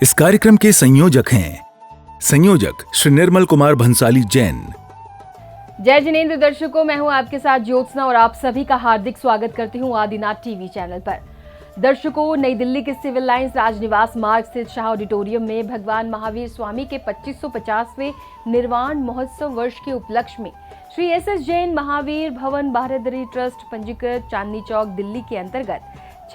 इस कार्यक्रम के संयोजक हैं संयोजक श्री निर्मल कुमार भंसाली जैन। जय जिनेंद्र दर्शकों, मैं हूं आपके साथ ज्योत्सना और आप सभी का हार्दिक स्वागत करती हूं आदिनाथ टीवी चैनल पर। दर्शकों, नई दिल्ली के सिविल लाइंस राजनिवास मार्ग स्थित शाह ऑडिटोरियम में भगवान महावीर स्वामी के 2550वें निर्वाण महोत्सव वर्ष के उपलक्ष्य में श्री एस जैन महावीर भवन बारादरी ट्रस्ट पंजीकृत चांदनी चौक दिल्ली के अंतर्गत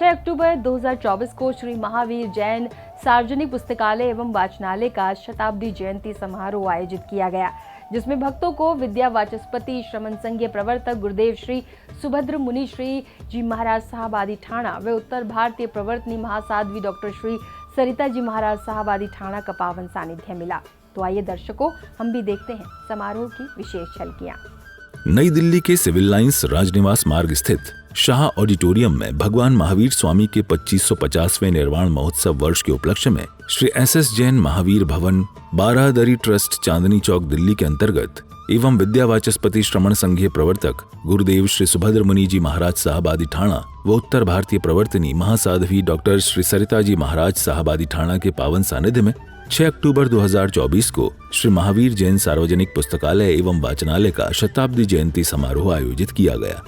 6 अक्टूबर 2024 को श्री महावीर जैन सार्वजनिक पुस्तकालय एवं वाचनालय का शताब्दी जयंती समारोह आयोजित किया गया, जिसमें भक्तों को विद्या वाचस्पति श्रमण संघीय प्रवर्तक गुरुदेव श्री सुभद्र मुनि श्री जी महाराज साहब आदि ठाणा व उत्तर भारतीय प्रवर्तनी महासाध्वी डॉक्टर श्री सरिता जी महाराज साहब आदि ठाणा का पावन सानिध्य मिला। तो आइए दर्शकों, हम भी देखते हैं समारोह की विशेष झलकियां। नई दिल्ली के सिविल लाइंस राजनिवास मार्ग स्थित शाह ऑडिटोरियम में भगवान महावीर स्वामी के 2550वें निर्वाण महोत्सव वर्ष के उपलक्ष्य में श्री एस जैन महावीर भवन बारादरी ट्रस्ट चांदनी चौक दिल्ली के अंतर्गत एवं विद्या वाचस्पति श्रमण संघीय प्रवर्तक गुरुदेव श्री सुभद्र मुनि जी महाराज साहब आदि ठाणा व उत्तर भारतीय प्रवर्तनी महासाध्वी डॉक्टर श्री सरिता जी महाराज साहब आदि ठाणा के पावन सानिध्य में 6 अक्टूबर 2024 को श्री महावीर जैन सार्वजनिक पुस्तकालय एवं वाचनालय का शताब्दी जयंती समारोह आयोजित किया गया।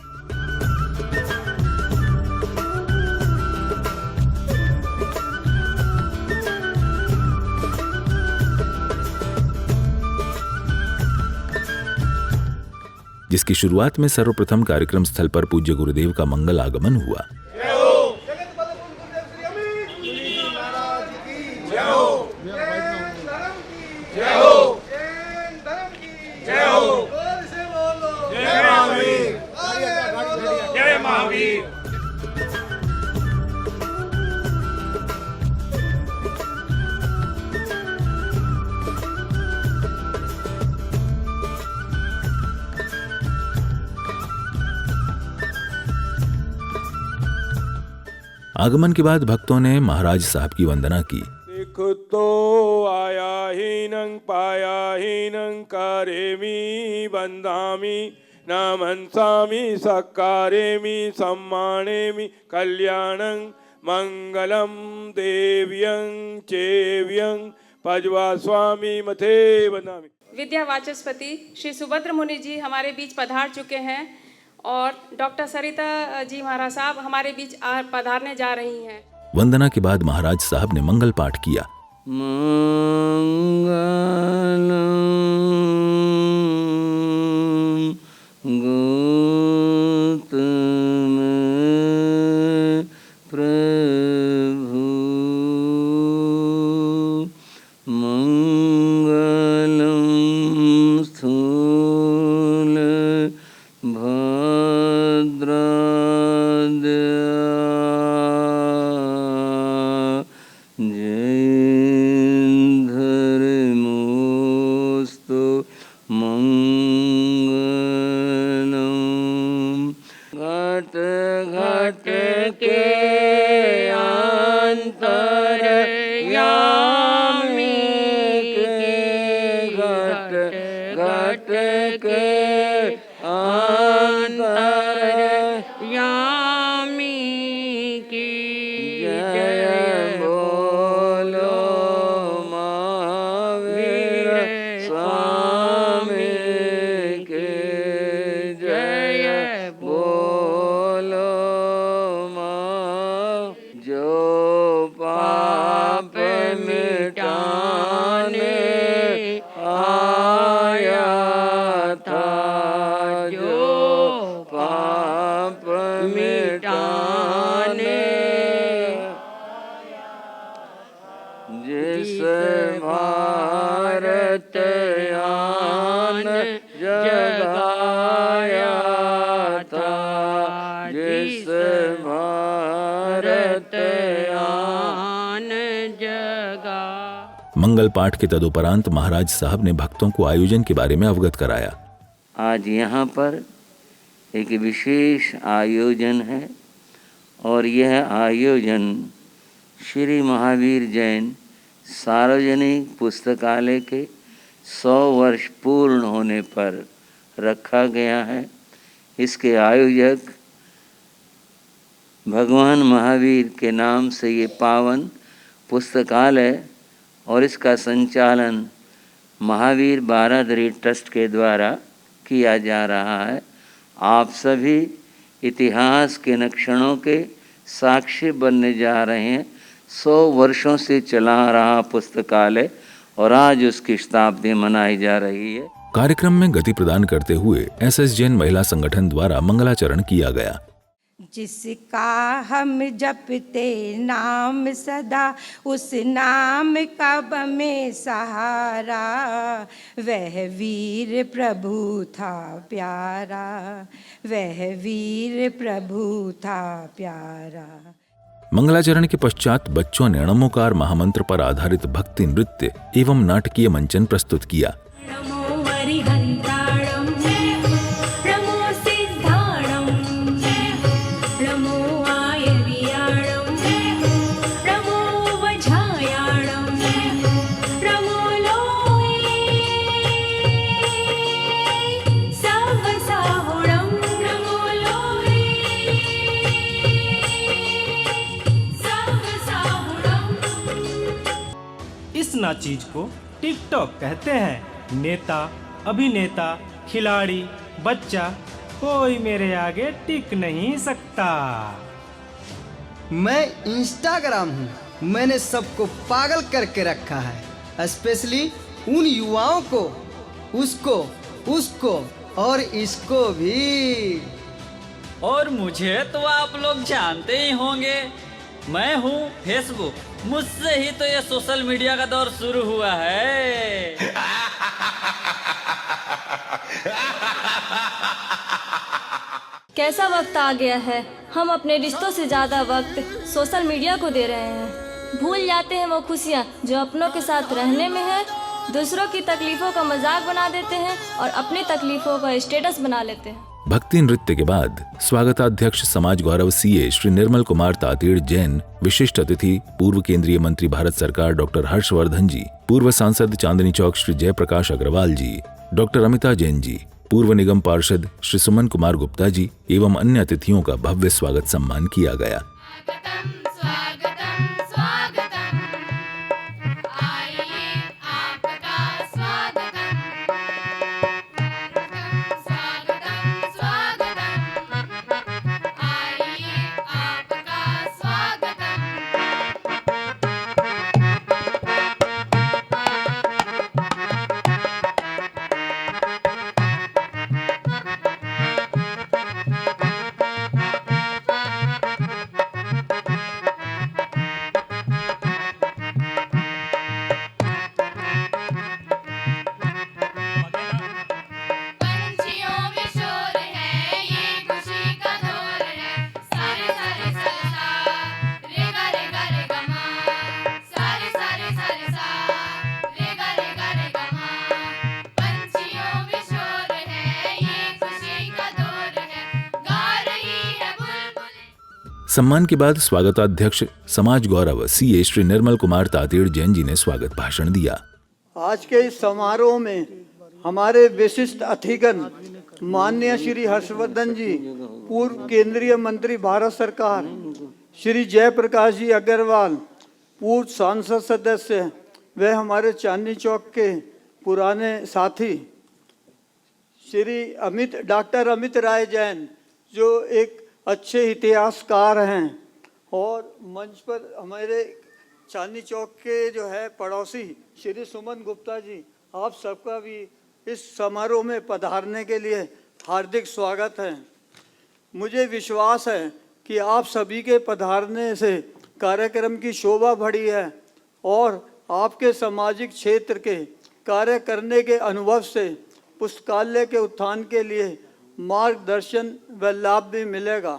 जिसकी शुरुआत में सर्वप्रथम कार्यक्रम स्थल पर पूज्य गुरुदेव का मंगल आगमन हुआ। आगमन के बाद भक्तों ने महाराज साहब की वंदना की। देखो तो आया हीनं पाया हीनं करेमि बंधामि न मनसामि सकारेमि सम्मानेमि कल्याणं मंगलम देव्यं चेव्यं पजवा स्वामी मथे बंधामि। विद्या वाचस्पति श्री सुभद्र मुनि जी हमारे बीच पधार चुके हैं और डॉक्टर सरिता जी महाराज साहब हमारे बीच पधारने जा रही हैं। वंदना के बाद महाराज साहब ने मंगल पाठ किया। मंगल पाठ के तदुपरांत महाराज साहब ने भक्तों को आयोजन के बारे में अवगत कराया। आज यहाँ पर एक विशेष आयोजन है और यह आयोजन श्री महावीर जैन सार्वजनिक पुस्तकालय के 100 वर्ष पूर्ण होने पर रखा गया है। इसके आयोजक भगवान महावीर के नाम से ये पावन पुस्तकालय और इसका संचालन महावीर बारादरी ट्रस्ट के द्वारा किया जा रहा है। आप सभी इतिहास के न क्षणों के साक्षी बनने जा रहे हैं। 100 वर्षों से चला रहा पुस्तकालय और आज उसकी शताब्दी मनाई जा रही है। कार्यक्रम में गति प्रदान करते हुए एसएस जैन महिला संगठन द्वारा मंगलाचरण किया गया। जिसका हम जपते नाम सदा, उस नाम का बमें सहारा, वह वीर प्रभु था प्यारा, वह वीर प्रभु था प्यारा। मंगलाचरण के पश्चात बच्चों ने नमोकार महामंत्र पर आधारित भक्ति नृत्य एवं नाटकीय मंचन प्रस्तुत किया। इस नाचीज को टिकटॉक कहते हैं। नेता, अभिनेता, खिलाड़ी, बच्चा, कोई मेरे आगे टिक नहीं सकता। मैं इंस्टाग्राम हूँ, मैंने सबको पागल करके रखा है, स्पेशली उन युवाओं को, उसको और इसको भी। और मुझे तो आप लोग जानते ही होंगे, मैं हूँ फेसबुक। मुझसे ही तो ये सोशल मीडिया का दौर शुरू हुआ है। कैसा वक्त आ गया है, हम अपने रिश्तों से ज्यादा वक्त सोशल मीडिया को दे रहे हैं। भूल जाते हैं वो खुशियाँ जो अपनों के साथ रहने में है। दूसरों की तकलीफों का मजाक बना देते हैं और अपनी तकलीफों का स्टेटस बना लेते हैं। भक्ति नृत्य के बाद स्वागताध्यक्ष समाज गौरव सीए श्री निर्मल कुमार तातेड़ जैन, विशिष्ट अतिथि पूर्व केंद्रीय मंत्री भारत सरकार डॉक्टर हर्षवर्धन जी, पूर्व सांसद चांदनी चौक श्री जयप्रकाश अग्रवाल जी, डॉक्टर अमिता जैन जी, पूर्व निगम पार्षद श्री सुमन कुमार गुप्ता जी एवं अन्य अतिथियों का भव्य स्वागत सम्मान किया गया। सम्मान के बाद स्वागताध्यक्ष समाज गौरव सीए श्री निर्मल कुमार तातेड़ जैन जी ने स्वागत भाषण दिया। आज के इस समारोह में हमारे विशिष्ट अतिथिगण माननीय श्री हर्षवर्धन जी, पूर्व केंद्रीय मंत्री भारत सरकार, श्री जयप्रकाश जी अग्रवाल, पूर्व सांसद सदस्य, वे हमारे चांदनी चौक के पुराने साथी श्री डॉक्टर अमित राय जैन, जो एक अच्छे इतिहासकार हैं, और मंच पर हमारे चांदनी चौक के जो है पड़ोसी श्री सुमन गुप्ता जी, आप सबका भी इस समारोह में पधारने के लिए हार्दिक स्वागत है। मुझे विश्वास है कि आप सभी के पधारने से कार्यक्रम की शोभा बढ़ी है और आपके सामाजिक क्षेत्र के कार्य करने के अनुभव से पुस्तकालय के उत्थान के लिए मार्गदर्शन व लाभ भी मिलेगा।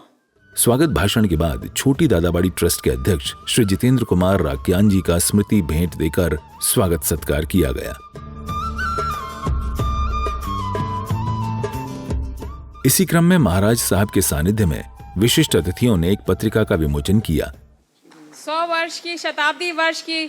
स्वागत भाषण के बाद छोटी दादाबाड़ी ट्रस्ट के अध्यक्ष श्री जितेंद्र कुमार राक्यान जी का स्मृति भेंट देकर स्वागत सत्कार किया गया। इसी क्रम में महाराज साहब के सानिध्य में विशिष्ट अतिथियों ने एक पत्रिका का विमोचन किया। 100 वर्ष की शताब्दी वर्ष की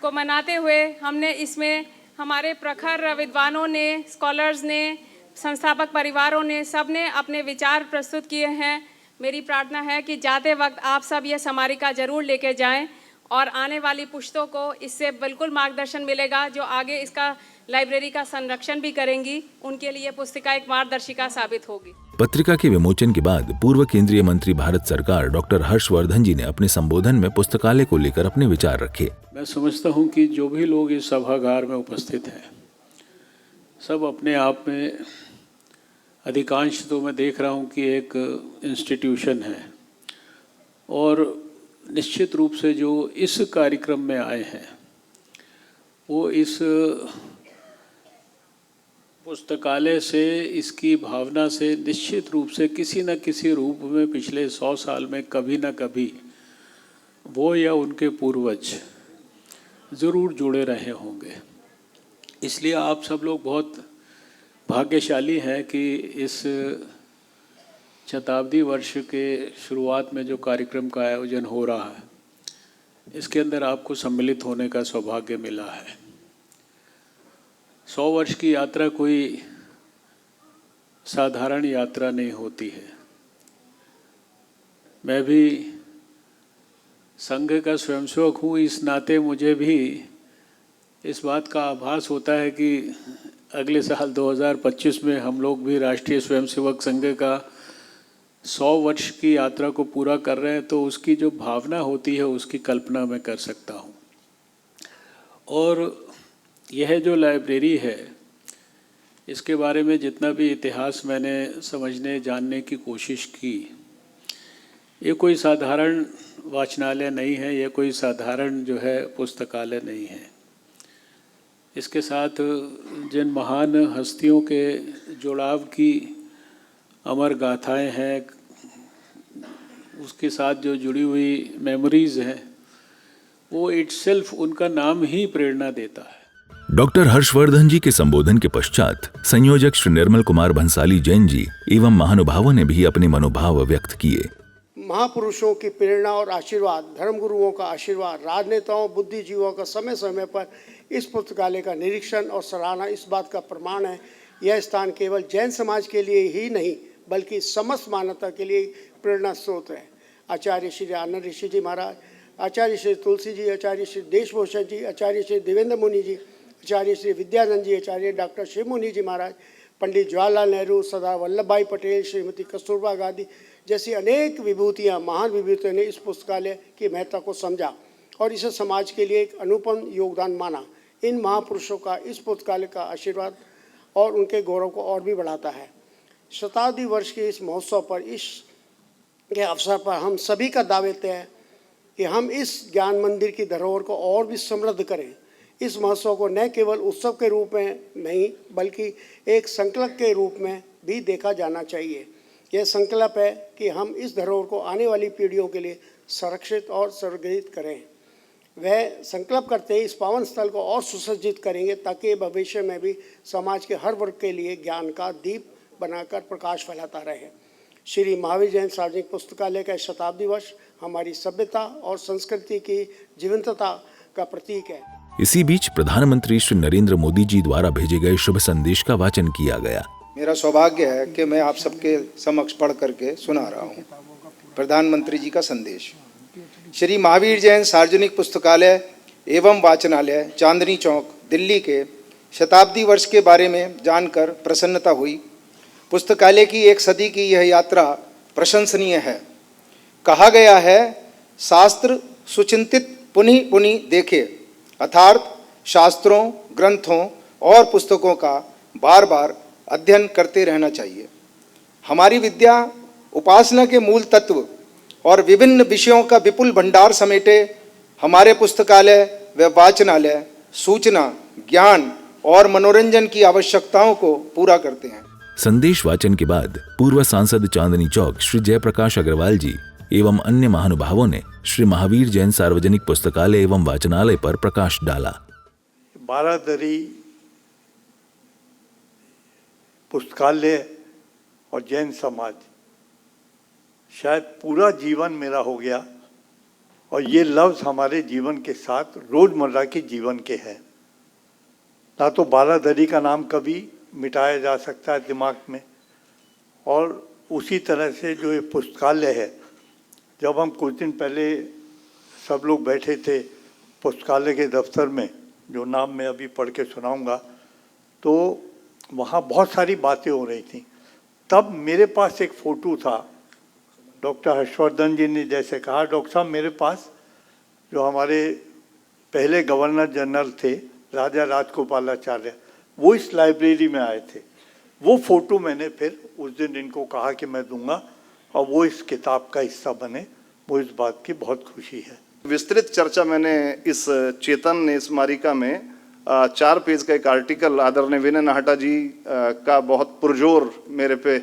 को मनाते हुए हमने इसमें हमारे प्रखर विद्वानों ने, स्कॉलर्स ने, संस्थापक परिवारों ने, सबने अपने विचार प्रस्तुत किए हैं। मेरी प्रार्थना है कि जाते वक्त आप सब ये स्मारिका जरूर लेके जाएं और आने वाली पुश्तों को इससे बिल्कुल मार्गदर्शन मिलेगा, जो आगे इसका लाइब्रेरी का संरक्षण भी करेंगी। उनके लिए पुस्तिका एक मार्गदर्शिका साबित होगी। पत्रिका के विमोचन के बाद पूर्व केंद्रीय मंत्री भारत सरकार डॉक्टर हर्षवर्धन जी ने अपने संबोधन में पुस्तकालय को लेकर अपने विचार रखे। मैं समझता हूं कि जो भी लोग इस सभागार में उपस्थित हैं, सब अपने आप में, अधिकांश तो मैं देख रहा हूं कि एक इंस्टीट्यूशन है, और निश्चित रूप से जो इस कार्यक्रम में आए हैं वो इस पुस्तकालय से, इसकी भावना से निश्चित रूप से किसी न किसी रूप में पिछले 100 साल में कभी न कभी वो या उनके पूर्वज ज़रूर जुड़े रहे होंगे। इसलिए आप सब लोग बहुत भाग्यशाली हैं कि इस शताब्दी वर्ष के शुरुआत में जो कार्यक्रम का आयोजन हो रहा है, इसके अंदर आपको सम्मिलित होने का सौभाग्य मिला है। 100 वर्ष की यात्रा कोई साधारण यात्रा नहीं होती है। मैं भी संघ का स्वयंसेवक हूँ, इस नाते मुझे भी इस बात का आभास होता है कि अगले साल 2025 में हम लोग भी राष्ट्रीय स्वयंसेवक संघ का 100 वर्ष की यात्रा को पूरा कर रहे हैं, तो उसकी जो भावना होती है उसकी कल्पना मैं कर सकता हूँ। और यह जो लाइब्रेरी है, इसके बारे में जितना भी इतिहास मैंने समझने जानने की कोशिश की, ये कोई साधारण वाचनालय नहीं है, ये कोई साधारण जो है पुस्तकालय नहीं है। इसके साथ जिन महान हस्तियों के जुड़ाव की अमर गाथाएं हैं, उसके साथ जो जुड़ी हुई मेमोरीज हैं, वो इटसेल्फ उनका नाम ही प्रेरणा देता है। डॉक्टर हर्षवर्धन जी के संबोधन के पश्चात संयोजक श्री निर्मल कुमार भंसाली जैन जी एवं महानुभावों ने भी अपने मनोभाव व्यक्त किए। महापुरुषों की प्रेरणा और आशीर्वाद, धर्मगुरुओं का आशीर्वाद, राजनेताओं, बुद्धिजीवियों का समय समय पर इस पुस्तकालय का निरीक्षण और सराहना इस बात का प्रमाण है। यह स्थान केवल जैन समाज के लिए ही नहीं बल्कि समस्त मानवता के लिए प्रेरणा स्रोत है। आचार्य श्री आनंद ऋषि जी महाराज, आचार्य श्री तुलसी जी, आचार्य श्री देशभूषण जी, आचार्य श्री देवेंद्र मुनि जी, आचार्य श्री विद्यानंद जी, आचार्य डॉक्टर शिव मुनि जी महाराज, पंडित जवाहरलाल नेहरू, सरदार वल्लभ भाई पटेल, श्रीमती कस्तूरबा गांधी जैसी अनेक विभूतियाँ, महान विभूतियों ने इस पुस्तकालय की महत्ता को समझा और इसे समाज के लिए एक अनुपम योगदान माना। इन महापुरुषों का इस पुस्तकालय का आशीर्वाद और उनके गौरव को और भी बढ़ाता है। शताब्दी वर्ष के इस महोत्सव पर, इस के अवसर पर हम सभी का दावेत है कि हम इस ज्ञान मंदिर की धरोहर को और भी समृद्ध करें। इस महोत्सव को न केवल उत्सव के रूप में नहीं बल्कि एक संकल्प के रूप में भी देखा जाना चाहिए। यह संकल्प है कि हम इस धरोहर को आने वाली पीढ़ियों के लिए संरक्षित और संग्रहित करें। वह संकल्प करते ही इस पावन स्थल को और सुसज्जित करेंगे ताकि भविष्य में भी समाज के हर वर्ग के लिए ज्ञान का दीप बनाकर प्रकाश फैलाता रहे। श्री महावीर जैन सार्वजनिक पुस्तकालय का शताब्दी वर्ष हमारी सभ्यता और संस्कृति की जीवंतता का प्रतीक है। इसी बीच प्रधानमंत्री श्री नरेंद्र मोदी जी द्वारा भेजे गए शुभ संदेश का वाचन किया गया। मेरा सौभाग्य है कि मैं आप सबके समक्ष पढ़ करके सुना रहा हूँ प्रधानमंत्री जी का संदेश। श्री महावीर जैन सार्वजनिक पुस्तकालय एवं वाचनालय, चांदनी चौक, दिल्ली के शताब्दी वर्ष के बारे में जानकर प्रसन्नता हुई। पुस्तकालय की 1 सदी की यह यात्रा प्रशंसनीय है। कहा गया है, शास्त्र सुचिंतित पुनः पुनः देखे, अर्थात शास्त्रों, ग्रंथों और पुस्तकों का बार बार अध्ययन करते रहना चाहिए। हमारी विद्या उपासना के मूल तत्व और विभिन्न विषयों का विपुल भंडार समेटे हमारे पुस्तकालय व वाचनालय सूचना, ज्ञान और मनोरंजन की आवश्यकताओं को पूरा करते हैं। संदेश वाचन के बाद पूर्व सांसद चांदनी चौक श्री जयप्रकाश अग्रवाल जी एवं अन्य महानुभावों ने श्री महावीर जैन सार्वजनिक पुस्तकालय एवं वाचनालय पर प्रकाश डाला। बारादरी पुस्तकालय और जैन समाज शायद पूरा जीवन मेरा हो गया और ये लफ्ज़ हमारे जीवन के साथ रोज़मर्रा के जीवन के हैं। ना तो बारादरी का नाम कभी मिटाया जा सकता है दिमाग में, और उसी तरह से जो ये पुस्तकालय है, जब हम कुछ दिन पहले सब लोग बैठे थे पुस्तकालय के दफ्तर में, जो नाम मैं अभी पढ़ के सुनाऊंगा, तो वहाँ बहुत सारी बातें हो रही थी। तब मेरे पास एक फ़ोटो था। डॉक्टर हर्षवर्धन जी ने जैसे कहा, डॉक्टर साहब मेरे पास जो हमारे पहले गवर्नर जनरल थे राजा राजगोपालाचार्य, वो इस लाइब्रेरी में आए थे। वो फ़ोटो मैंने फिर उस दिन इनको कहा कि मैं दूंगा और वो इस किताब का हिस्सा बने। वो इस बात की बहुत खुशी है। विस्तृत चर्चा मैंने इस चेतन स्मारिका में 4 पेज का एक आर्टिकल आदरणीय विनय नाहटा जी का बहुत पुरजोर मेरे पे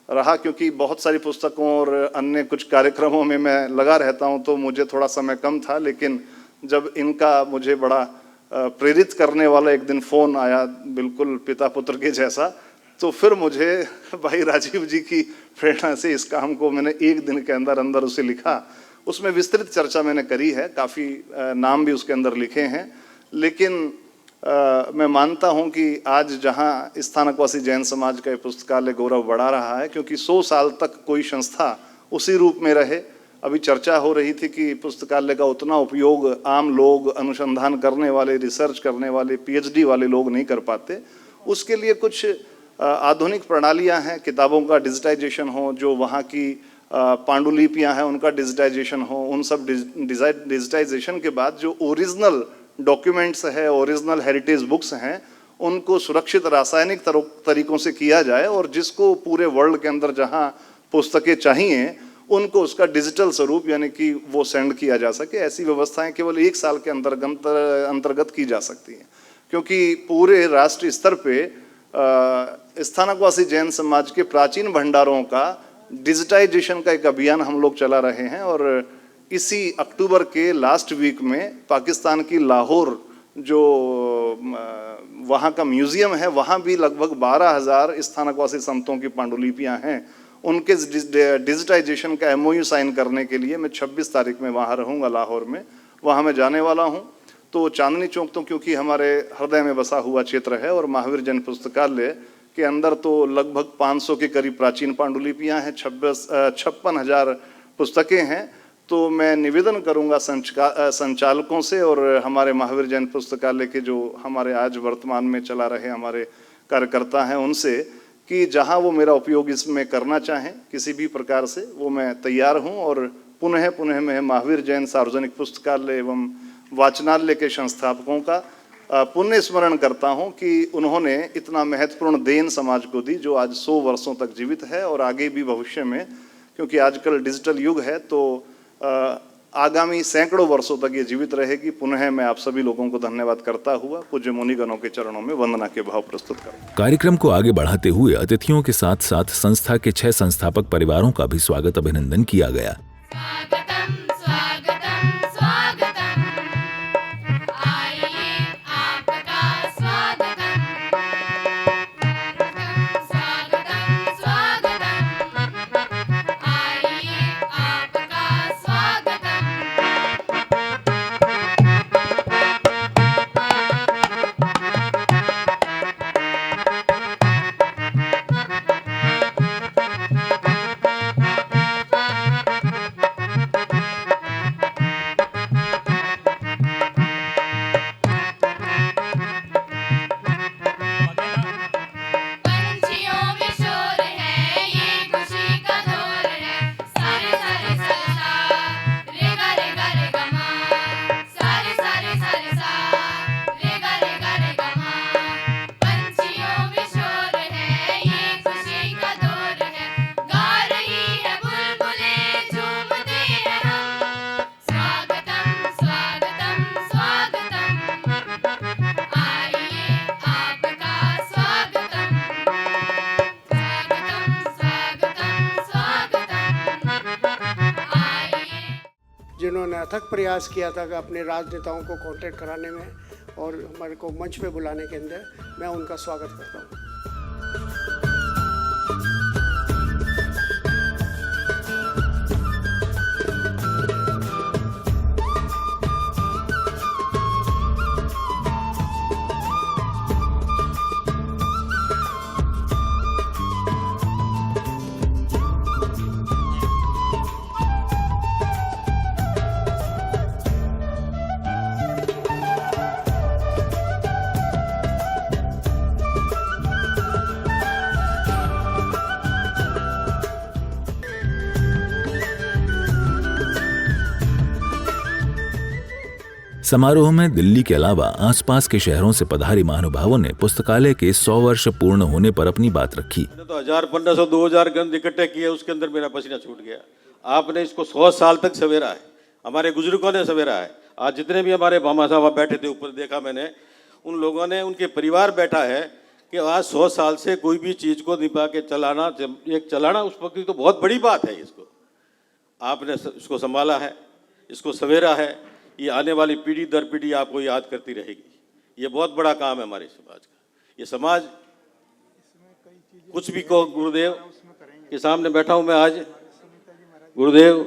रहा, क्योंकि बहुत सारी पुस्तकों और अन्य कुछ कार्यक्रमों में मैं लगा रहता हूं, तो मुझे थोड़ा समय कम था। लेकिन जब इनका मुझे बड़ा प्रेरित करने वाला एक दिन फ़ोन आया, बिल्कुल पिता पुत्र के जैसा, तो फिर मुझे भाई राजीव जी की प्रेरणा से इस काम को मैंने एक दिन के अंदर अंदर उसे लिखा। उसमें विस्तृत चर्चा मैंने करी है, काफ़ी नाम भी उसके अंदर लिखे हैं। लेकिन मैं मानता हूं कि आज जहां स्थानकवासी जैन समाज का ये पुस्तकालय गौरव बढ़ा रहा है, क्योंकि 100 साल तक कोई संस्था उसी रूप में रहे। अभी चर्चा हो रही थी कि पुस्तकालय का उतना उपयोग आम लोग, अनुसंधान करने वाले, रिसर्च करने वाले, PhD वाले लोग नहीं कर पाते। उसके लिए कुछ आधुनिक प्रणालियां हैं, किताबों का डिजिटाइजेशन हो, जो वहाँ की पांडुलिपियाँ हैं उनका डिजिटाइजेशन हो। उन सब डिजिटाइजेशन के बाद जो ओरिजिनल डॉक्यूमेंट्स है, ओरिजिनल हेरिटेज बुक्स हैं, उनको सुरक्षित रासायनिक तरीकों से किया जाए, और जिसको पूरे वर्ल्ड के अंदर जहां पुस्तकें चाहिए उनको उसका डिजिटल स्वरूप यानी कि वो सेंड किया जा सके। ऐसी व्यवस्थाएं केवल 1 साल के अंतर्गत की जा सकती हैं, क्योंकि पूरे राष्ट्रीय स्तर पे स्थानकवासी जैन समाज के प्राचीन भंडारों का डिजिटाइजेशन का एक अभियान हम लोग चला रहे हैं। और इसी अक्टूबर के लास्ट वीक में पाकिस्तान की लाहौर जो वहाँ का म्यूज़ियम है, वहाँ भी लगभग 12,000 स्थानकवासी संतों की पांडुलिपियाँ हैं। उनके डिजिटाइजेशन का MOU साइन करने के लिए मैं 26 तारीख में वहाँ रहूँगा लाहौर में, वहाँ मैं जाने वाला हूँ। तो चांदनी चौक तो क्योंकि हमारे हृदय में बसा हुआ क्षेत्र है, और महावीर जैन पुस्तकालय के अंदर तो लगभग 500 के करीब प्राचीन पांडुलिपियाँ हैं, 56,000 पुस्तकें हैं। तो मैं निवेदन करूंगा संचालकों से और हमारे महावीर जैन पुस्तकालय के जो हमारे आज वर्तमान में चला रहे हमारे कार्यकर्ता हैं उनसे, कि जहां वो मेरा उपयोग इसमें करना चाहें किसी भी प्रकार से, वो मैं तैयार हूं। और पुनः मैं महावीर जैन सार्वजनिक पुस्तकालय एवं वाचनालय के संस्थापकों का पुण्य स्मरण करता हूं कि उन्होंने इतना महत्वपूर्ण देन समाज को दी, जो आज 100 वर्षों तक जीवित है और आगे भी भविष्य में, क्योंकि आजकल डिजिटल युग है, तो आगामी सैकड़ों वर्षों तक ये जीवित रहेगी। पुनः मैं आप सभी लोगों को धन्यवाद करता हुआ पूज्य मुनिगणों के चरणों में वंदना के भाव प्रस्तुत करूं। कार्यक्रम को आगे बढ़ाते हुए अतिथियों के साथ साथ संस्था के 6 संस्थापक परिवारों का भी स्वागत अभिनंदन किया गया। जिन्होंने अथक प्रयास किया था कि अपने राजनेताओं को कांटेक्ट कराने में और हमारे को मंच पे बुलाने के अंदर, मैं उनका स्वागत करता हूँ। समारोह में दिल्ली के अलावा आसपास के शहरों से पधारे महानुभावों ने पुस्तकालय के 100 वर्ष पूर्ण होने पर अपनी बात रखी। तो 1500 2000 ग्रंथ इकट्ठे किए, उसके अंदर मेरा पसीना छूट गया। आपने इसको 100 साल तक सवेरा है, हमारे बुजुर्गों ने सवेरा है। आज जितने भी हमारे मामा साहब बैठे थे ऊपर, देखा मैंने, उन लोगों ने, उनके परिवार बैठा है कि आज 100 साल से कोई भी चीज़ को निभा के चलाना उस वक्त की तो बहुत बड़ी बात है। इसको आपने इसको संभाला है, इसको सवेरा है। ये आने वाली पीढ़ी दर पीढ़ी आपको याद करती रहेगी। ये बहुत बड़ा काम है हमारे समाज का। ये समाज कुछ भी कहो, गुरुदेव के सामने बैठा हूँ मैं आज, गुरुदेव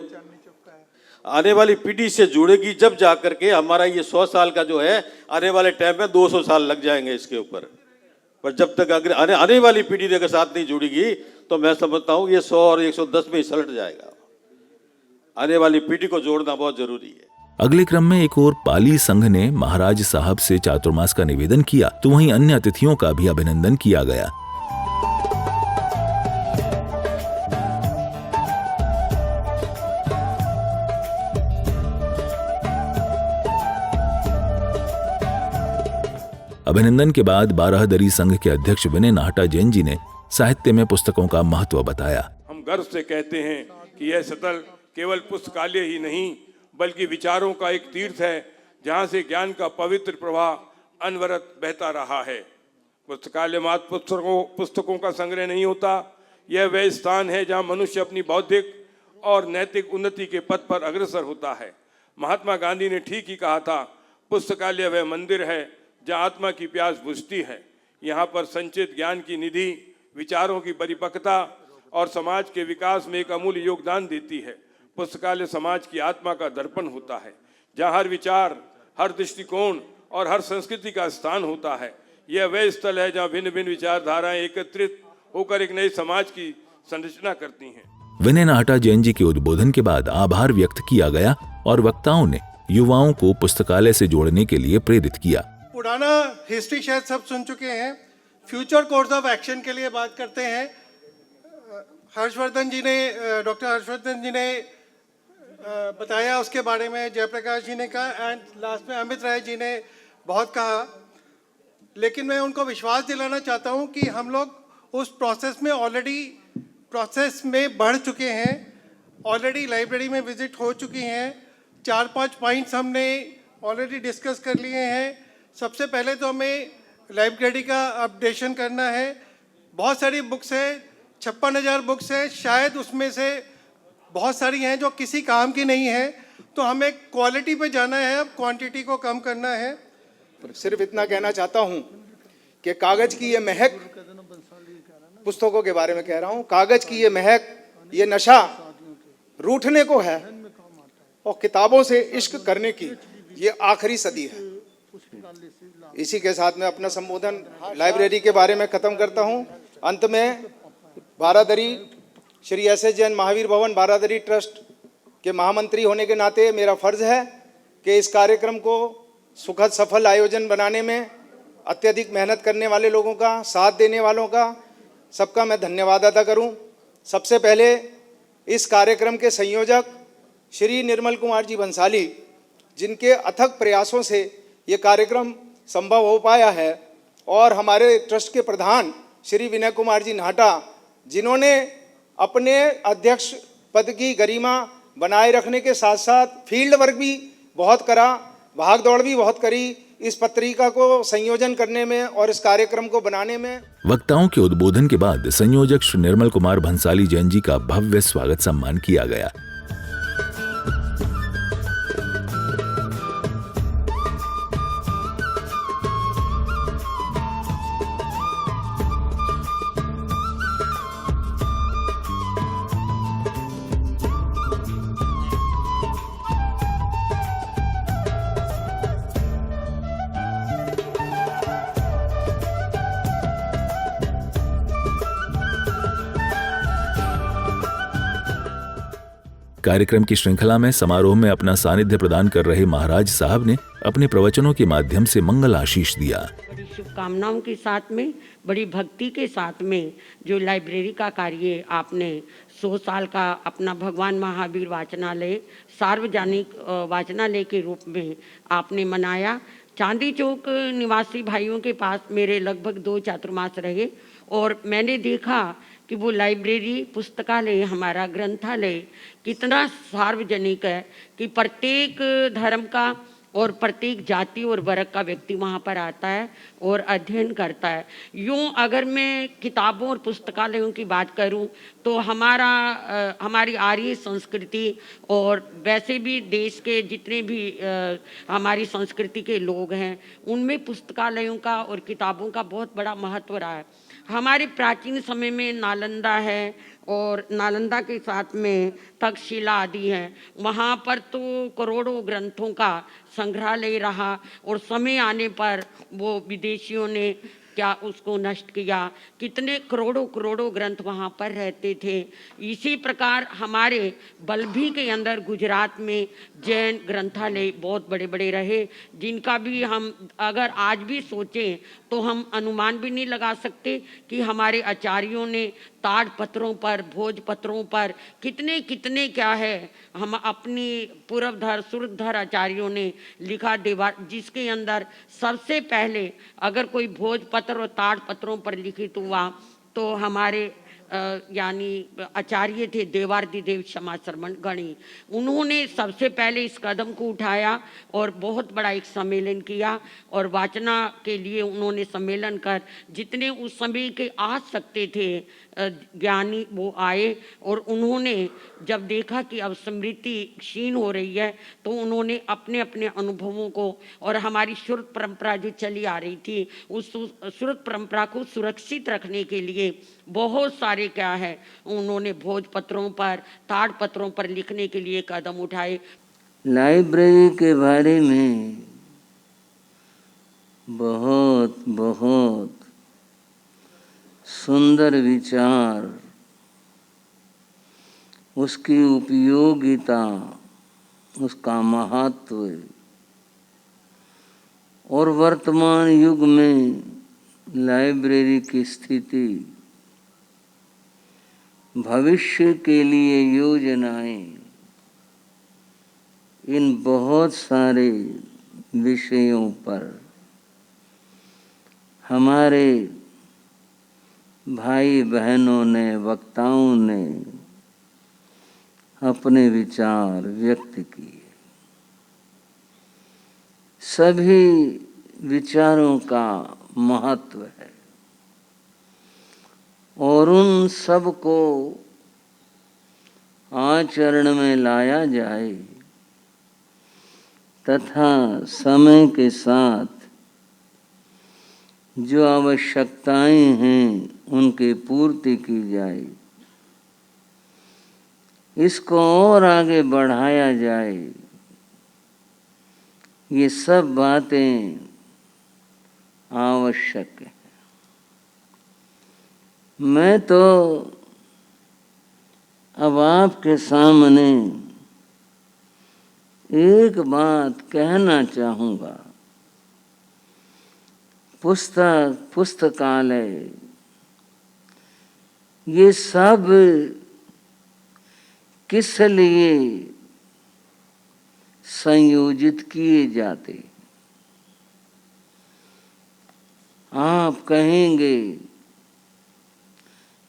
आने वाली पीढ़ी से जुड़ेगी जब जाकर के हमारा ये 100 साल का जो है, आने वाले टाइम में 200 साल लग जाएंगे इसके ऊपर। पर जब तक अगर आने वाली पीढ़ी अगर साथ नहीं जुड़ेगी तो मैं समझता हूँ ये 100 और 110 में ही सलट जाएगा। आने वाली पीढ़ी को जोड़ना बहुत जरूरी है। अगले क्रम में एक और पाली संघ ने महाराज साहब से चातुर्मास का निवेदन किया, तो वहीं अन्य अतिथियों का भी अभिनंदन किया गया। अभिनंदन के बाद बारादरी संघ के अध्यक्ष विनय नाहटा जैन जी ने साहित्य में पुस्तकों का महत्व बताया। हम गर्व से कहते हैं कि यह सदन केवल पुस्तकालय ही नहीं बल्कि विचारों का एक तीर्थ है, जहां से ज्ञान का पवित्र प्रवाह अनवरत बहता रहा है। पुस्तकालय मात्र पुस्तकों का संग्रह नहीं होता, यह वह स्थान है जहां मनुष्य अपनी बौद्धिक और नैतिक उन्नति के पथ पर अग्रसर होता है। महात्मा गांधी ने ठीक ही कहा था, पुस्तकालय वह मंदिर है जहां आत्मा की प्यास बुझती है। यहाँ पर संचित ज्ञान की निधि, विचारों की परिपक्वता और समाज के विकास में एक अमूल्य योगदान देती है। पुस्तकालय समाज की आत्मा का दर्पण होता है, जहाँ हर विचार, हर दृष्टिकोण और हर संस्कृति का स्थान होता है। यह वह स्थल है जहाँ भिन्न भिन्न विचारधाराएं एकत्रित होकर एक नए समाज की संरचना करती हैं। विनय नाहटा जैन जी के उद्बोधन के बाद आभार व्यक्त किया गया और वक्ताओं ने युवाओं को पुस्तकालय से जोड़ने के लिए प्रेरित किया। पुराना हिस्ट्री शायद सब सुन चुके हैं, फ्यूचर कोर्स ऑफ एक्शन के लिए बात करते हैं। डॉक्टर हर्षवर्धन जी ने बताया उसके बारे में, जयप्रकाश जी ने कहा एंड लास्ट में अमित राय जी ने बहुत कहा। लेकिन मैं उनको विश्वास दिलाना चाहता हूं कि हम लोग उस प्रोसेस में बढ़ चुके हैं। ऑलरेडी लाइब्रेरी में विजिट हो चुकी हैं, 4-5 पॉइंट्स हमने ऑलरेडी डिस्कस कर लिए हैं। सबसे पहले तो हमें लाइब्रेरी का अपडेशन करना है। बहुत सारी बुक्स है, 56,000 बुक्स है, शायद उसमें से बहुत सारी हैं जो किसी काम की नहीं है, तो हमें क्वालिटी पे जाना है, अब क्वांटिटी को कम करना है। सिर्फ इतना कहना चाहता हूं कि कागज की ये महक, पुस्तकों के बारे में कह रहा हूं, कागज की ये महक, ये नशा रूठने को है और किताबों से इश्क करने की ये आखिरी सदी है। इसी के साथ मैं अपना संबोधन लाइब्रेरी के बारे में खत्म करता हूं। अंत में बारादरी श्री एस.एस. जैन महावीर भवन बारादरी ट्रस्ट के महामंत्री होने के नाते मेरा फर्ज है कि इस कार्यक्रम को सुखद सफल आयोजन बनाने में अत्यधिक मेहनत करने वाले लोगों का, साथ देने वालों का, सबका मैं धन्यवाद अदा करूं। सबसे पहले इस कार्यक्रम के संयोजक श्री निर्मल कुमार जी भंसाली, जिनके अथक प्रयासों से ये कार्यक्रम संभव हो पाया है, और हमारे ट्रस्ट के प्रधान श्री विनय कुमार जी नाहटा, जिन्होंने अपने अध्यक्ष पद की गरिमा बनाए रखने के साथ साथ फील्ड वर्क भी बहुत करा, भाग दौड़ भी बहुत करी इस पत्रिका को संयोजन करने में और इस कार्यक्रम को बनाने में। वक्ताओं के उद्बोधन के बाद संयोजक श्री निर्मल कुमार भंसाली जैन जी का भव्य स्वागत सम्मान किया गया। कार्यक्रम की श्रृंखला में समारोह में अपना सानिध्य प्रदान कर रहे महाराज साहब ने अपने प्रवचनों के माध्यम से मंगल आशीष दिया। बड़ी शुभकामनाओं के साथ में, बड़ी भक्ति के साथ में जो लाइब्रेरी का कार्य आपने 100 साल का अपना भगवान महावीर वाचनालय सार्वजनिक वाचनालय के रूप में आपने मनाया। चांदी चौक निवासी भाइयों के पास मेरे लगभग 2 चातुर्मास रहे और मैंने देखा कि वो लाइब्रेरी, पुस्तकालय, हमारा ग्रंथालय कितना सार्वजनिक है कि प्रत्येक धर्म का और प्रत्येक जाति और वर्ग का व्यक्ति वहाँ पर आता है और अध्ययन करता है। यूँ अगर मैं किताबों और पुस्तकालयों की बात करूँ तो हमारी आर्य संस्कृति और वैसे भी देश के जितने भी हमारी संस्कृति के लोग हैं उनमें पुस्तकालयों का और किताबों का बहुत बड़ा महत्व रहा है। हमारे प्राचीन समय में नालंदा है और नालंदा के साथ में तक्षशिला आदि हैं, वहाँ पर तो करोड़ों ग्रंथों का संग्रहालय रहा और समय आने पर वो विदेशियों ने क्या उसको नष्ट किया। कितने करोड़ों ग्रंथ वहाँ पर रहते थे। इसी प्रकार हमारे बल्लभी के अंदर गुजरात में जैन ग्रंथालय बहुत बड़े बड़े रहे, जिनका भी हम अगर आज भी सोचें तो हम अनुमान भी नहीं लगा सकते कि हमारे आचार्यों ने ताड़ पत्रों पर, भोज पत्रों पर कितने क्या है हम अपनी पूर्वधर सुरधर आचार्यों ने लिखा देवा, जिसके अंदर सबसे पहले अगर कोई भोज पत्र और ताड़ पत्रों पर लिखित हुआ तो हमारे यानी आचार्य थे देवार्दिदेव क्षमा श्रवण गणी, उन्होंने सबसे पहले इस कदम को उठाया और बहुत बड़ा एक सम्मेलन किया और वाचना के लिए उन्होंने सम्मेलन कर जितने उस समय के आ सकते थे ज्ञानी वो आए और उन्होंने जब देखा कि अब स्मृति क्षीण हो रही है तो उन्होंने अपने अपने अनुभवों को और हमारी श्रुत परंपरा जो चली आ रही थी उस श्रुत परंपरा को सुरक्षित रखने के लिए बहुत सारे क्या है उन्होंने भोजपत्रों पर, ताड़ पत्रों पर लिखने के लिए कदम उठाए। लाइब्रेरी के बारे में बहुत सुंदर विचार, उसकी उपयोगिता, उसका महत्व और वर्तमान युग में लाइब्रेरी की स्थिति, भविष्य के लिए योजनाएं, इन बहुत सारे विषयों पर हमारे भाई बहनों ने, वक्ताओं ने अपने विचार व्यक्त किए। सभी विचारों का महत्व है और उन सब को आचरण में लाया जाए तथा समय के साथ जो आवश्यकताएं हैं उनकी पूर्ति की जाए, इसको और आगे बढ़ाया जाए। ये सब बातें आवश्यक है। मैं तो अब आपके सामने एक बात कहना चाहूँगा। पुस्तकालय ये सब किस लिए संयोजित किए जाते? आप कहेंगे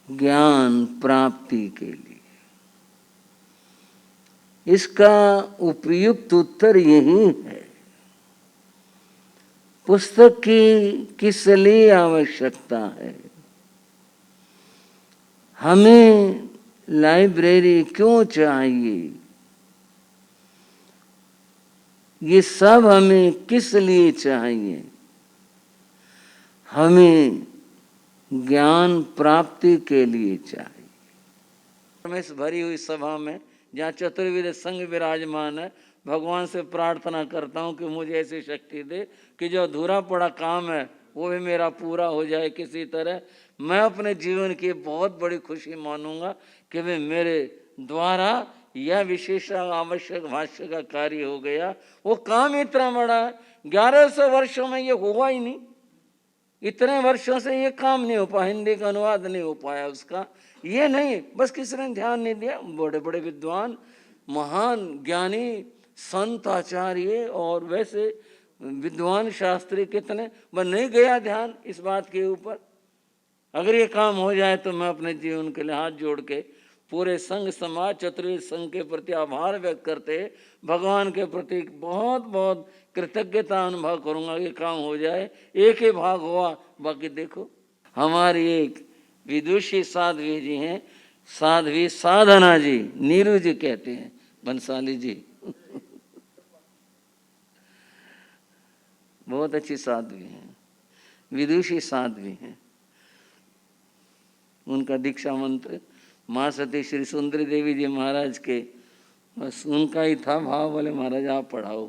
ज्ञान प्राप्ति के लिए। इसका उपयुक्त उत्तर यही है, पुस्तक की किस लिए आवश्यकता है, हमें लाइब्रेरी क्यों चाहिए, ये सब हमें किस लिए चाहिए? हमें ज्ञान प्राप्ति के लिए चाहिए। मैं इस भरी हुई सभा में जहाँ चतुर्विध संघ विराजमान है, भगवान से प्रार्थना करता हूँ कि मुझे ऐसी शक्ति दे कि जो अधूरा पड़ा काम है वो भी मेरा पूरा हो जाए किसी तरह। मैं अपने जीवन की बहुत बड़ी खुशी मानूंगा कि वे मेरे द्वारा यह विशेष आवश्यक भाष्य का कार्य हो गया। वो काम इतना बड़ा है, 1100 वर्षों में ये हुआ ही नहीं। इतने वर्षों से ये काम नहीं हो पाया, हिंदी का अनुवाद नहीं हो पाया उसका, ये नहीं, बस किसी ने ध्यान नहीं दिया। बड़े बड़े विद्वान, महान ज्ञानी, संत, आचार्य और वैसे विद्वान शास्त्री कितने, पर नहीं गया ध्यान इस बात के ऊपर। अगर ये काम हो जाए तो मैं अपने जीवन के लिए हाथ जोड़ के पूरे संघ समाज, चतुर्वेद संघ के प्रति आभार व्यक्त करते, भगवान के प्रति बहुत बहुत कृतज्ञता अनुभव करूँगा। ये काम हो जाए, एक ही भाग हुआ, बाकी देखो हमारी एक विदुषी साध्वी जी हैं, साध्वी साधना जी, नीरू जी कहते हैं, बंसाली जी बहुत अच्छी साध्वी हैं, विदुषी साध्वी हैं। उनका दीक्षा मंत्र माँ सती श्री सुंदरी देवी जी महाराज के, बस उनका ही था भाव, बोले महाराज आप पढ़ाओ।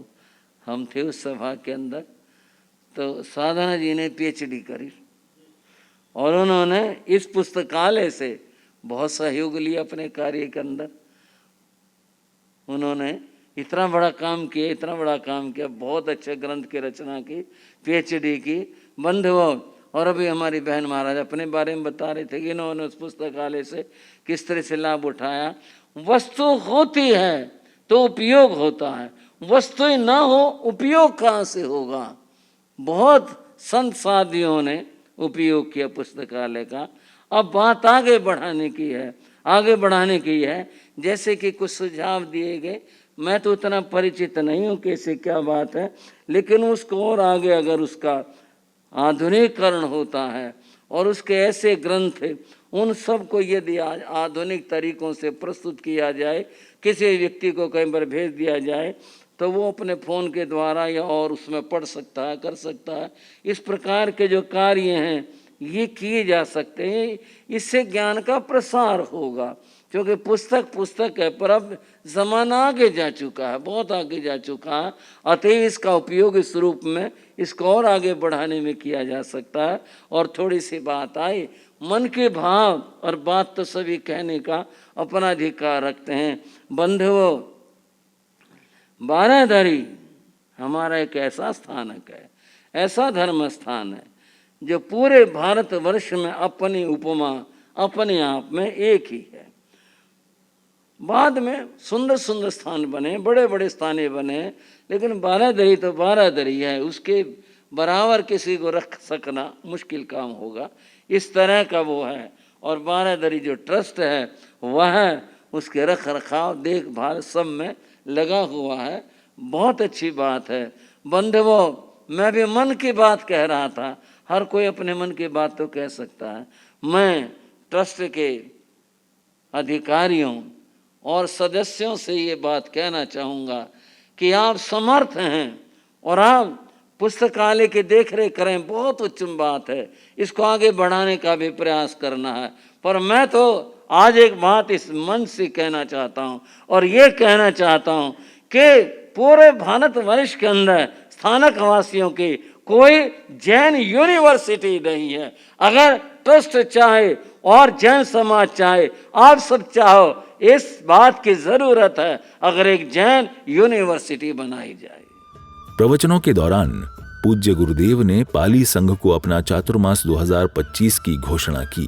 हम थे उस सभा के अंदर, तो साधना जी ने पीएचडी करी और उन्होंने इस पुस्तकालय से बहुत सहयोग लिया अपने कार्य के अंदर। उन्होंने इतना बड़ा काम किया, इतना बड़ा काम किया, बहुत अच्छे ग्रंथ की रचना की, पीएचडी की, बंधुओं। और अभी हमारी बहन महाराज अपने बारे में बता रहे थे कि इन्होंने उस पुस्तकालय से किस तरह से लाभ उठाया। वस्तु होती है तो उपयोग होता है, वस्तु ही ना हो उपयोग कहाँ से होगा। बहुत संत साधियों ने उपयोग किया पुस्तकालय का। अब बात आगे बढ़ाने की है, आगे बढ़ाने की है। जैसे कि कुछ सुझाव दिए गए, मैं तो उतना परिचित नहीं हूँ कैसे क्या बात है, लेकिन उसको और आगे अगर उसका आधुनिकीकरण होता है और उसके ऐसे ग्रंथ उन सब को यदि आधुनिक तरीकों से प्रस्तुत किया जाए, किसी व्यक्ति को कहीं पर भेज दिया जाए तो वो अपने फ़ोन के द्वारा या और उसमें पढ़ सकता है, कर सकता है। इस प्रकार के जो कार्य हैं ये किए जा सकते हैं, इससे ज्ञान का प्रसार होगा। क्योंकि पुस्तक है, पर अब ज़माना आगे जा चुका है, बहुत आगे जा चुका है। अतः इसका उपयोग इस रूप में इसको और आगे बढ़ाने में किया जा सकता है। और थोड़ी सी बात आई, मन के भाव और बात तो सभी कहने का अपना अधिकार रखते हैं। बंधुओं, बारादरी हमारा एक ऐसा स्थानक है, ऐसा धर्म स्थान है जो पूरे भारतवर्ष में अपनी उपमा अपने आप में एक ही है। बाद में सुंदर सुंदर स्थान बने, बड़े बड़े स्थाने बने, लेकिन बारादरी तो बारादरी है, उसके बराबर किसी को रख सकना मुश्किल काम होगा। इस तरह का वो है। और बारादरी जो ट्रस्ट है वह उसके रख रखाव देखभाल सब में लगा हुआ है। बहुत अच्छी बात है। बंधुओं, मैं भी मन की बात कह रहा था, हर कोई अपने मन की बात तो कह सकता है। मैं ट्रस्ट के अधिकारियों और सदस्यों से ये बात कहना चाहूँगा कि आप समर्थ हैं और आप पुस्तकालय की देख रेख करें, बहुत उत्तम बात है। इसको आगे बढ़ाने का भी प्रयास करना है। पर मैं तो आज एक बात इस मन से कहना चाहता हूँ और ये कहना चाहता हूँ कि पूरे भारतवर्ष के अंदर स्थानक वासियों की कोई जैन यूनिवर्सिटी नहीं है। अगर ट्रस्ट चाहे और जैन समाज चाहे, आप सब चाहो, इस बात की जरूरत है अगर एक जैन यूनिवर्सिटी बनाई जाए। प्रवचनों के दौरान पूज्य गुरुदेव ने पाली संघ को अपना चातुर्मास 2025 की घोषणा की।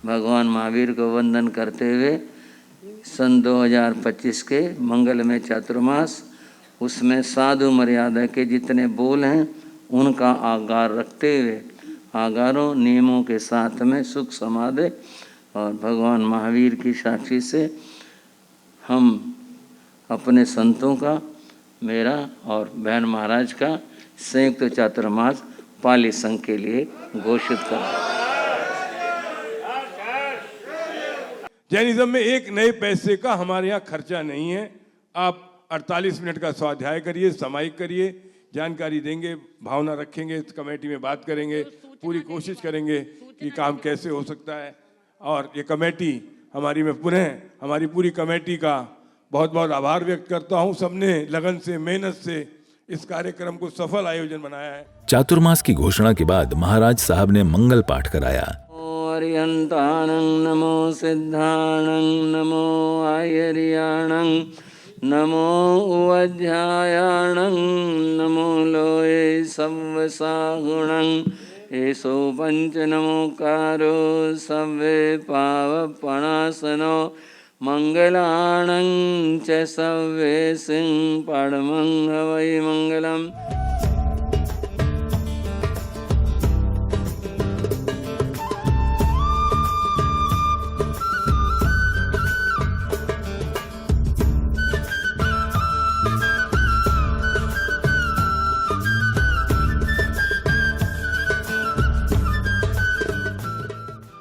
भगवान महावीर को वंदन करते हुए सन 2025 के मंगलमय चातुर्मास, उसमें साधु मर्यादा के जितने बोल हैं उनका आगार रखते हुए, आगारों नियमों के साथ में सुख समाधि और भगवान महावीर की साक्षी से हम अपने संतों का, मेरा और बहन महाराज का संयुक्त चातुर्मास पाली संघ के लिए घोषित करें। जैनिज्म में एक नए पैसे का हमारे यहाँ खर्चा नहीं है। आप 48 मिनट का स्वाध्याय करिए, सामायिक करिए, जानकारी देंगे, भावना रखेंगे, इस कमेटी में बात करेंगे, पूरी कोशिश करेंगे कि काम कैसे हो सकता है। और ये कमेटी हमारी, मैं पुनः हमारी पूरी कमेटी का बहुत बहुत आभार व्यक्त करता हूँ। सबने लगन से, मेहनत से इस कार्यक्रम को सफल आयोजन बनाया है। चातुर्मास की घोषणा के बाद महाराज साहब ने मंगल पाठ कराया। अर्यन्तानं नमो सिद्धाणं नमो आयर्याणं नमो उवध्यायाणं नमो लोये सव्वसागुणं एषो पञ्चनमोकारो सव्वे पावपणासनो मङ्गलाणं च सव्वेसिं परमं हवै मङ्गलम्।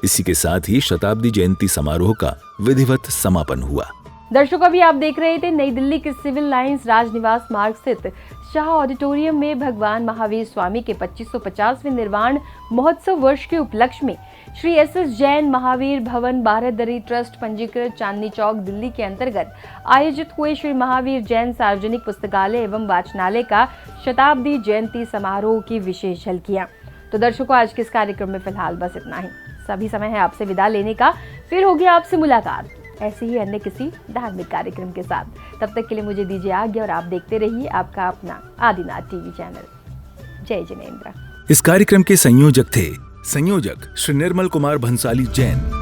इसी के साथ ही शताब्दी जयंती समारोह का विधिवत समापन हुआ। दर्शकों, अभी आप देख रहे थे नई दिल्ली के सिविल लाइंस राजनिवास मार्ग स्थित शाह ऑडिटोरियम में भगवान महावीर स्वामी के 2550वें निर्वाण महोत्सव वर्ष के उपलक्ष्य में श्री SS जैन महावीर भवन बारादरी ट्रस्ट पंजीकृत चांदनी चौक दिल्ली के अंतर्गत आयोजित हुए श्री महावीर जैन सार्वजनिक पुस्तकालय एवं वाचनालय का शताब्दी जयंती समारोह की विशेष झलकियां। तो दर्शकों, आज के इस कार्यक्रम में फिलहाल बस इतना ही। सभी समय है आपसे विदा लेने का, फिर होगी आपसे मुलाकात ऐसे ही अन्य किसी धार्मिक कार्यक्रम के साथ। तब तक के लिए मुझे दीजिए आज्ञा और आप देखते रहिए आपका अपना आदिनाथ टीवी चैनल। जय जिनेंद्र। इस कार्यक्रम के संयोजक थे संयोजक श्री निर्मल कुमार भंसाली जैन।